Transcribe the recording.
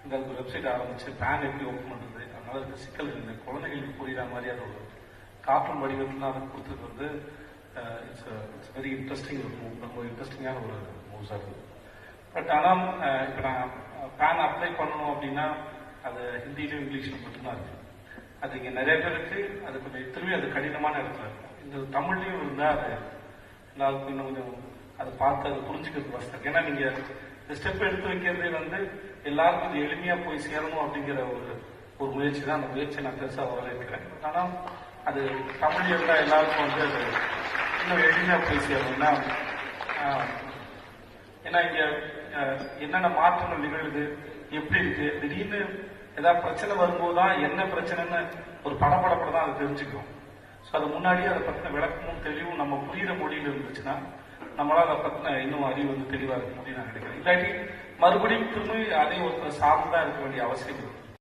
இந்த வெப்சைட் ஆரம்பிச்சு பேன் எப்படி ஓப்பன் பண்றது, அதனால இருக்க சிக்கல் இந்த குழந்தைகளுக்கு புரியுற மாதிரி அது ஒரு கார்ட்டூன் வடிவத்தில் அதை கொடுத்தது இட்ஸ் வெரி இன்ட்ரெஸ்டிங் ஒரு மூவ், ரொம்ப இன்ட்ரெஸ்டிங்கான ஒரு மூவ்ஸாக இருக்குது. பட் ஆனால் இப்போ நான் பேன் அப்ளை பண்ணணும் அப்படின்னா அது ஹிந்தியிலும் இங்கிலீஷ்லையும் மட்டும்தான் இருக்குது. அது இங்கே நிறைய பேருக்கு அது கொஞ்சம் திரும்பி அது கடினமான இடத்துல இருக்கும். இந்த தமிழ்லையும் இருந்தால் அது எல்லாருக்கும் இன்னும் கொஞ்சம் அதை பார்த்து அதை புரிஞ்சுக்கிறது வசதி. ஏன்னா நீங்க இந்த ஸ்டெப் எடுத்து வைக்கிறதே எல்லாருக்கும் இது எளிமையா போய் சேரணும் அப்படிங்கிற ஒரு முயற்சி தான். அந்த முயற்சியை நான் பெருசா வரவேற்கிறேன். ஆனா அது தமிழ் இருந்தா எல்லாருக்கும் அது இன்னும் எளிமையா போய் சேரணும்னா, ஏன்னா இங்க என்னென்ன மாற்றங்கள் நிகழுது, எப்படி இருக்கு, திடீர்னு ஏதாவது பிரச்சனை வரும்போதுதான் என்ன பிரச்சனைன்னு ஒரு படப்படப்பட தான் அதை தெரிஞ்சுக்கிறோம். ஸோ அது முன்னாடியே அதை பற்றின விளக்கமும் தெளிவும் நம்ம புரியுற மொழியில் இருந்துச்சுன்னா நம்மளால அதை பற்றின இன்னும் அறிவு தெளிவாக இருக்க முடியும் நான் நினைக்கிறேன். இல்லாட்டி மறுபடியும் திரும்பி அதே ஒருத்தர் சார்ந்துதான் இருக்க வேண்டிய அவசியம் இருக்கு.